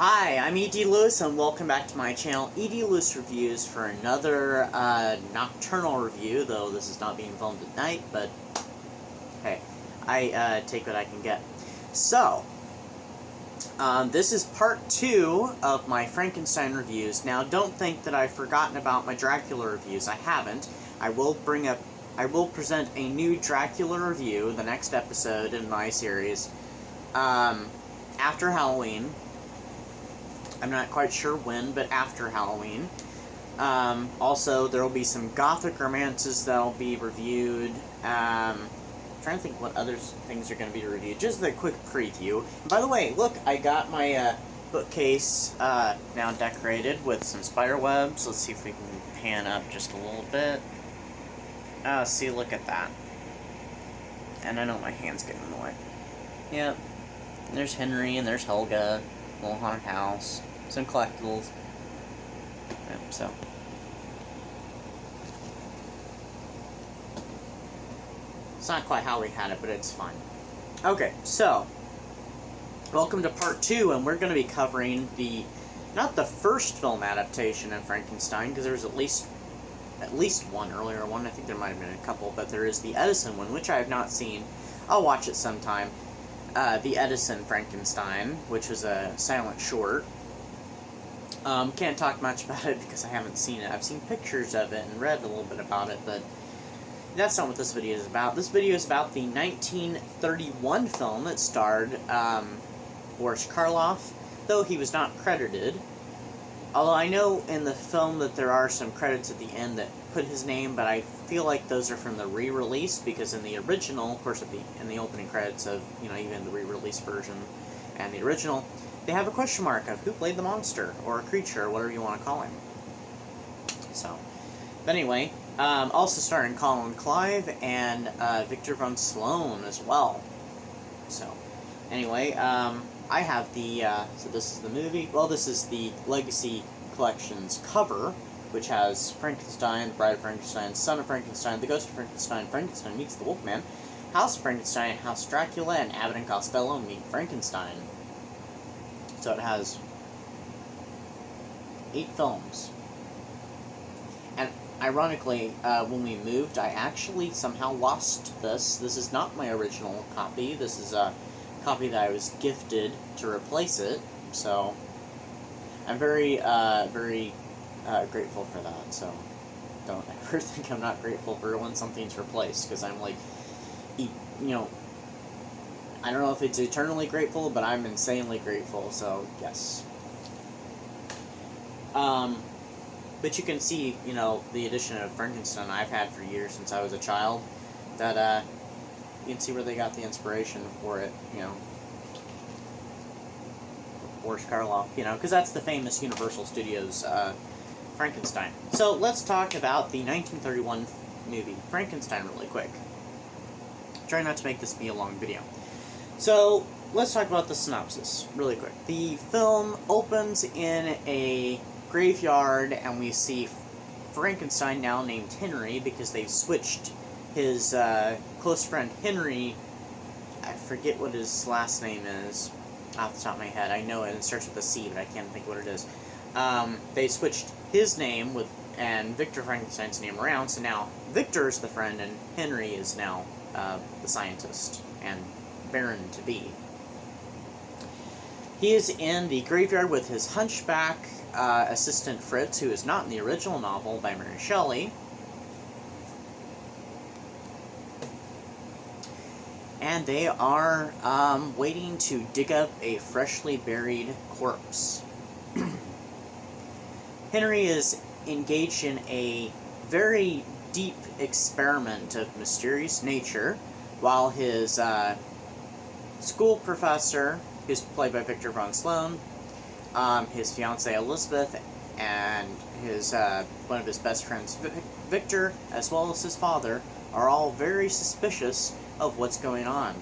Hi, I'm E.D. Lewis, and welcome back to my channel, E.D. Lewis Reviews, for another nocturnal review, though this is not being filmed at night, but hey, I take what I can get. So, this is part 2 of my Frankenstein reviews. Now, don't think that I've forgotten about my Dracula reviews. I haven't. I will present a new Dracula review, the next episode in my series, after Halloween. I'm not quite sure when, but after Halloween. Also, there will be some gothic romances that will be reviewed. I'm trying to think what other things are going to be reviewed. Just a quick preview. And by the way, look, I got my bookcase now decorated with some spider webs. Let's see if we can pan up just a little bit. See, look at that. And I know my hand's getting in the way. Yep. There's Henry and there's Helga. Little haunted house. Some collectibles. Yep, so. It's not quite how we had it, but it's fine. Okay, so. Welcome to part 2, and we're going to be covering not the first film adaptation of Frankenstein, because there was at least one earlier one. I think there might have been a couple, but there is the Edison one, which I have not seen. I'll watch it sometime. The Edison Frankenstein, which was a silent short. Can't talk much about it because I haven't seen it. I've seen pictures of it and read a little bit about it, but that's not what this video is about. This video is about the 1931 film that starred Boris Karloff, though he was not credited. Although I know in the film that there are some credits at the end that put his name, but I feel like those are from the re-release, because in the original, of course, in the opening credits of, even the re-release version and the original, they have a question mark of who played the monster, or a creature, or whatever you want to call him. So, but anyway, also starring Colin Clive and Victor von Sloan as well. So, anyway, I have so this is the movie. Well, this is the Legacy Collection's cover, which has Frankenstein, the Bride of Frankenstein, Son of Frankenstein, the Ghost of Frankenstein, Frankenstein meets the Wolfman, House of Frankenstein, House Dracula, and Abbott and Costello meet Frankenstein. So it has 8 films. And ironically, when we moved, I actually somehow lost this. This is not my original copy. This is a copy that I was gifted to replace it. So I'm very grateful for that. So don't ever think I'm not grateful for when something's replaced, because I'm like, I don't know if it's eternally grateful, but I'm insanely grateful, so yes. But you can see, the edition of Frankenstein I've had for years since I was a child, that, you can see where they got the inspiration for it, Boris Karloff, because that's the famous Universal Studios, Frankenstein. So let's talk about the 1931 movie, Frankenstein, really quick. Try not to make this be a long video. So, let's talk about the synopsis, really quick. The film opens in a graveyard, and we see Frankenstein, now named Henry, because they've switched his close friend Henry. I forget what his last name is off the top of my head. I know it starts with a C, but I can't think what it is. They switched his name and Victor Frankenstein's name around, so now Victor is the friend, and Henry is now the scientist and Baron-to-be. He is in the graveyard with his hunchback assistant Fritz, who is not in the original novel by Mary Shelley. And they are waiting to dig up a freshly buried corpse. Henry is engaged in a very deep experiment of mysterious nature, while his school professor, who's played by Victor von Sloan, his fiancée Elizabeth, and one of his best friends Victor, as well as his father, are all very suspicious of what's going on.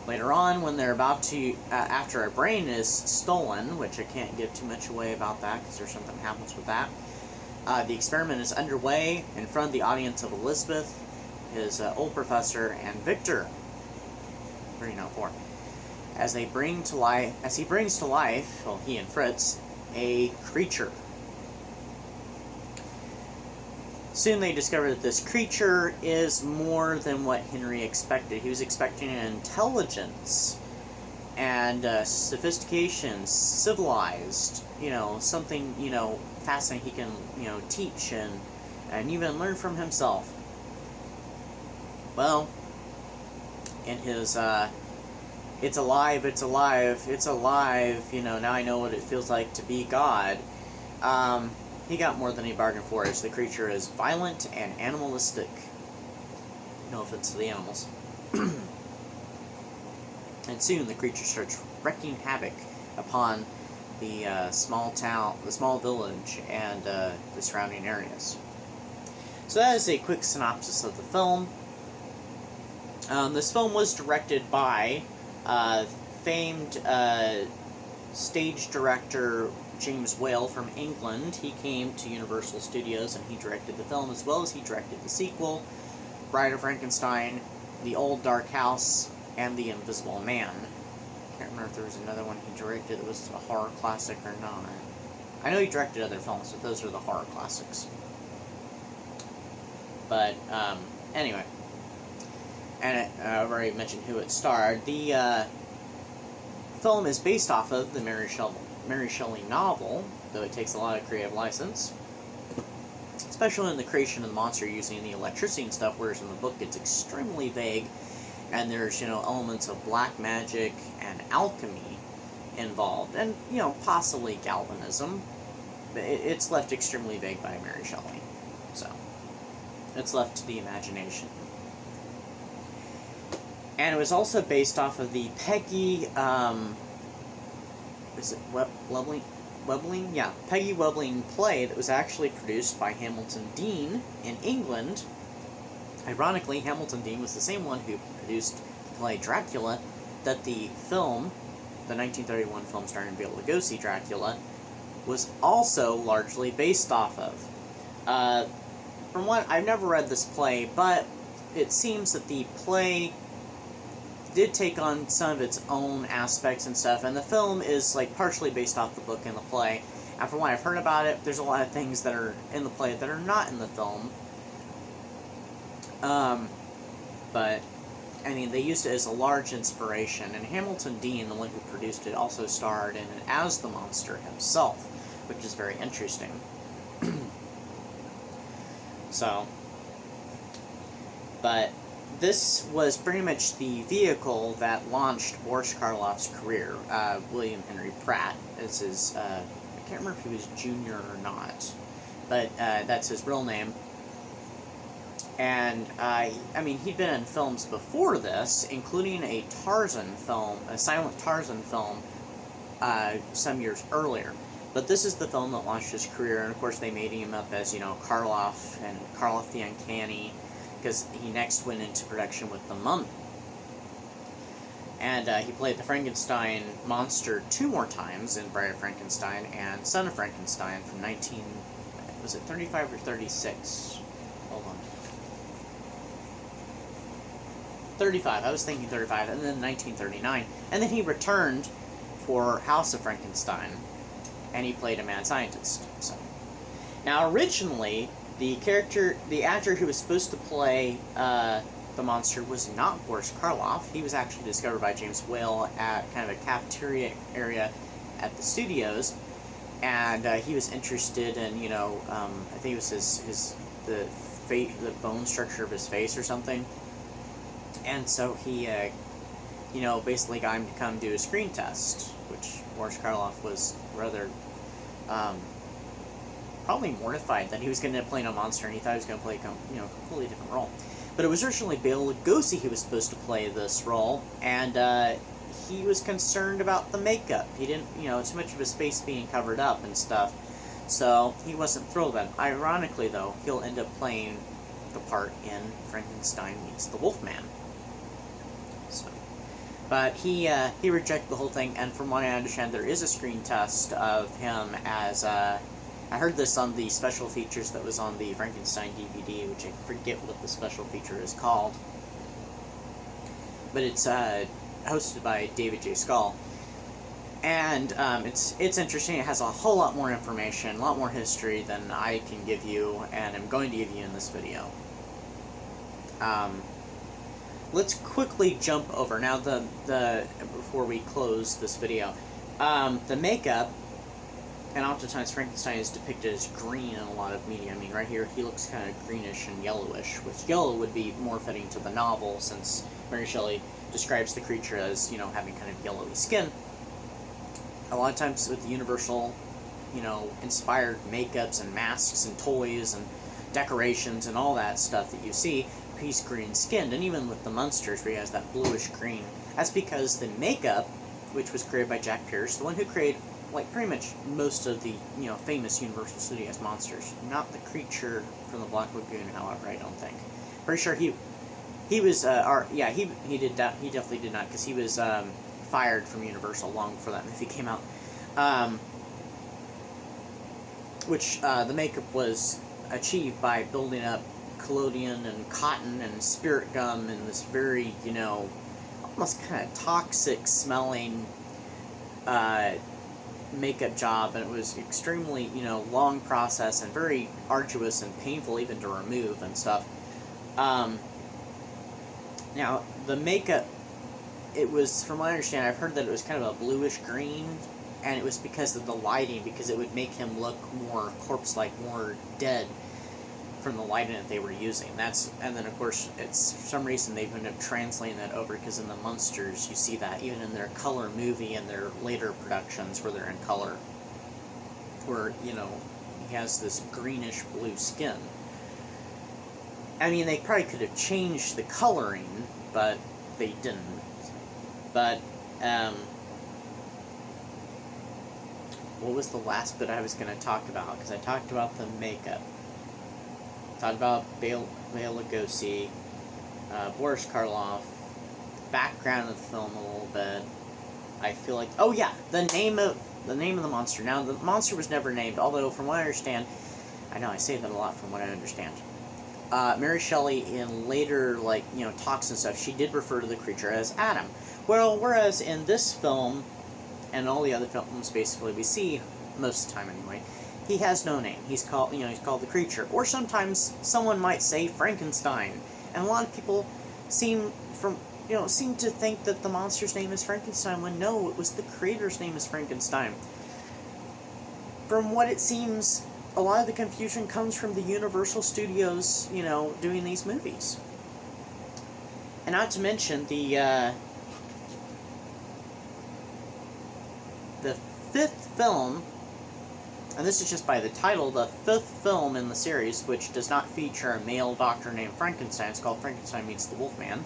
Later on, when they're about to, after a brain is stolen, which I can't give too much away about that because there's something happens with that, the experiment is underway in front of the audience of Elizabeth, his old professor, and Victor. 3 not 4. as he brings to life, well, he and Fritz, a creature. Soon they discover that this creature is more than what Henry expected. He was expecting an intelligence and sophistication, civilized, something, fascinating he can, teach and even learn from himself. Well, in his, it's alive, now I know what it feels like to be God, he got more than he bargained for, as the creature is violent and animalistic. No offense to the animals. And soon the creature starts wreaking havoc upon the small village, and the surrounding areas. So that is a quick synopsis of the film. This film was directed by famed stage director James Whale from England. He came to Universal Studios and he directed the film, as well as he directed the sequel, Bride of Frankenstein, The Old Dark House, and The Invisible Man. I can't remember if there was another one he directed that was a horror classic or not. I know he directed other films, but those are the horror classics. But, anyway. And I've already mentioned who it starred. The film is based off of the Mary Shelley novel, though it takes a lot of creative license, especially in the creation of the monster using the electricity and stuff, whereas in the book it's extremely vague, and there's, elements of black magic and alchemy involved, and, possibly galvanism. It's left extremely vague by Mary Shelley, so it's left to the imagination. And it was also based off of the Peggy, Webbling? Yeah, Peggy Webbling play that was actually produced by Hamilton Dean in England. Ironically, Hamilton Dean was the same one who produced the play Dracula that the film, the 1931 film starring Bela Lugosi, Dracula, was also largely based off of. From what, I've never read this play, but it seems that the play did take on some of its own aspects and stuff, and the film is partially based off the book and the play. And from what I've heard about it, there's a lot of things that are in the play that are not in the film. But I mean, they used it as a large inspiration, and Hamilton Dean, the one who produced it, also starred in it as the monster himself, which is very interesting. So, but this was pretty much the vehicle that launched Boris Karloff's career. William Henry Pratt is his, I can't remember if he was junior or not, but that's his real name. And, I mean, he'd been in films before this, including a Tarzan film, a silent Tarzan film, some years earlier. But this is the film that launched his career, and of course they made him up as, Karloff, and Karloff the Uncanny, because he next went into production with The Mummy. And he played the Frankenstein monster 2 more times in Bride of Frankenstein and Son of Frankenstein from 35 or 36? Hold on. 35, I was thinking 35, and then 1939. And then he returned for House of Frankenstein, and he played a mad scientist. So, now originally, the actor who was supposed to play the monster was not Boris Karloff. He was actually discovered by James Whale at kind of a cafeteria area at the studios, and he was interested in, I think it was the bone structure of his face or something, and so he, basically got him to come do a screen test, which Boris Karloff was rather, probably mortified that he was going to play a monster, and he thought he was going to play a completely different role. But it was originally Bela Lugosi who was supposed to play this role, and he was concerned about the makeup. He didn't, too much of his face being covered up and stuff, so he wasn't thrilled with it. Ironically, though, he'll end up playing the part in Frankenstein Meets the Wolfman. So, but he rejected the whole thing, and from what I understand, there is a screen test of him as I heard this on the special features that was on the Frankenstein DVD, which I forget what the special feature is called. But it's hosted by David J. Scull. And it's interesting. It has a whole lot more information, a lot more history than I can give you, and I'm going to give you in this video. Let's quickly jump over now. Before we close this video, the makeup, and oftentimes Frankenstein is depicted as green in a lot of media. I mean, right here he looks kind of greenish and yellowish, which yellow would be more fitting to the novel, since Mary Shelley describes the creature as, you know, having kind of yellowy skin. A lot of times with the Universal, you know, inspired makeups and masks and toys and decorations and all that stuff that you see, he's green-skinned. And even with the monsters, where he has that bluish green, that's because the makeup, which was created by Jack Pierce, the one who created, like, pretty much most of the, you know, famous Universal Studios monsters. Not the creature from the Black Lagoon, however, I don't think. Pretty sure he was, he definitely did not, because he was, fired from Universal long before that movie came out. The makeup was achieved by building up collodion and cotton and spirit gum and this very, you know, almost kind of toxic smelling makeup job, and it was extremely, you know, long process and very arduous and painful even to remove and stuff. Now, the makeup, it was, from what I understand, I've heard that it was kind of a bluish green, and it was because of the lighting, because it would make him look more corpse-like, more dead from the lighting that they were using. And then of course, it's for some reason they've ended up translating that over, because in the Monsters you see that even in their color movie and their later productions where they're in color, where, you know, he has this greenish blue skin. I mean, they probably could have changed the coloring, but they didn't. But, what was the last bit I was going to talk about? Because I talked about the makeup. Talked about Bela Lugosi, Boris Karloff, background of the film a little bit. I feel like, oh yeah, the name of the monster. Now, the monster was never named, although from what I understand, I know I say that a lot from what I understand. Mary Shelley, in later, like, you know, talks and stuff, she did refer to the creature as Adam. Well, whereas in this film, and all the other films basically we see, most of the time anyway, he has no name. He's called, you know, he's called the creature. Or sometimes someone might say Frankenstein. And a lot of people seem to think that the monster's name is Frankenstein, when no, it was the creator's name is Frankenstein. From what it seems, a lot of the confusion comes from the Universal Studios, you know, doing these movies. And not to mention the fifth film, and this is just by the title, the fifth film in the series, which does not feature a male doctor named Frankenstein. It's called Frankenstein Meets the Wolfman.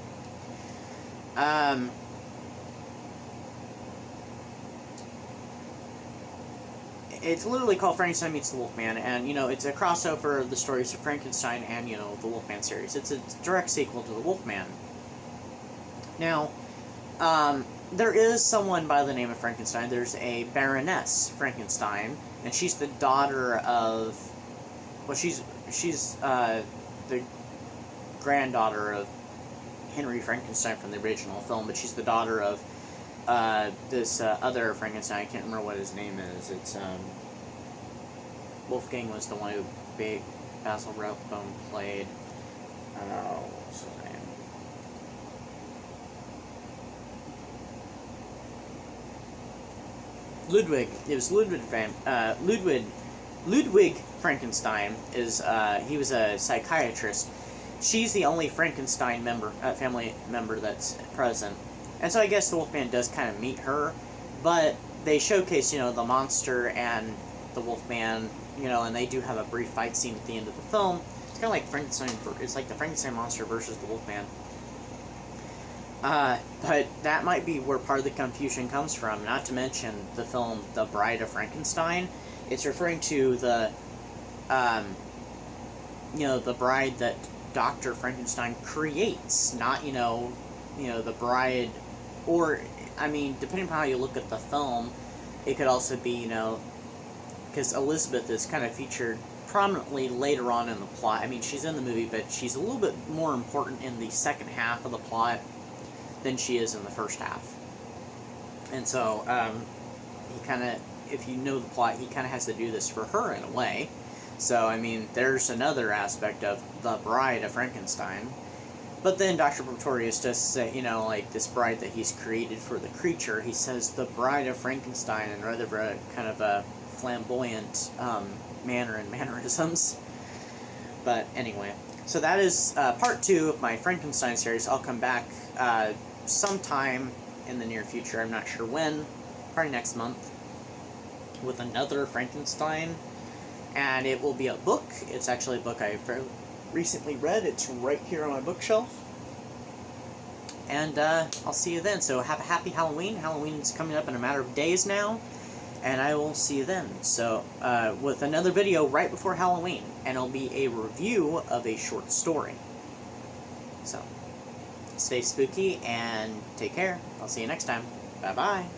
It's literally called Frankenstein Meets the Wolfman, and, you know, it's a crossover of the stories of Frankenstein and, you know, the Wolfman series. It's a direct sequel to the Wolfman. Now, there is someone by the name of Frankenstein. There's a Baroness Frankenstein, and she's the daughter of, well, she's the granddaughter of Henry Frankenstein from the original film, but she's the daughter of this other Frankenstein. I can't remember what his name is. It's Wolfgang was the one who Basil Rathbone played. What's his name? Ludwig. It was Ludwig Frankenstein. He was a psychiatrist. She's the only Frankenstein family member that's present. And so I guess the Wolfman does kind of meet her, but they showcase, you know, the monster and the Wolfman, you know, and they do have a brief fight scene at the end of the film. It's kind of like Frankenstein. It's like the Frankenstein monster versus the Wolfman. But that might be where part of the confusion comes from. Not to mention the film The Bride of Frankenstein. It's referring to the, you know, the bride that Dr. Frankenstein creates, not, you know, the bride, or, I mean, depending on how you look at the film, it could also be, you know, because Elizabeth is kind of featured prominently later on in the plot. I mean, she's in the movie, but she's a little bit more important in the second half of the plot. than she is in the first half. And so, he kind of, if you know the plot, he kind of has to do this for her in a way. So, I mean, there's another aspect of the bride of Frankenstein. But then Dr. Pretorius does say, you know, like, this bride that he's created for the creature, he says the bride of Frankenstein in rather kind of a flamboyant manner and mannerisms. But anyway, so that is part 2 of my Frankenstein series. I'll come back sometime in the near future, I'm not sure when, probably next month, with another Frankenstein. And it will be a book. It's actually a book I recently read. It's right here on my bookshelf. And I'll see you then. So have a happy Halloween. Halloween's coming up in a matter of days now. And I will see you then. So with another video right before Halloween. And it'll be a review of a short story. So stay spooky and take care. I'll see you next time. Bye-bye.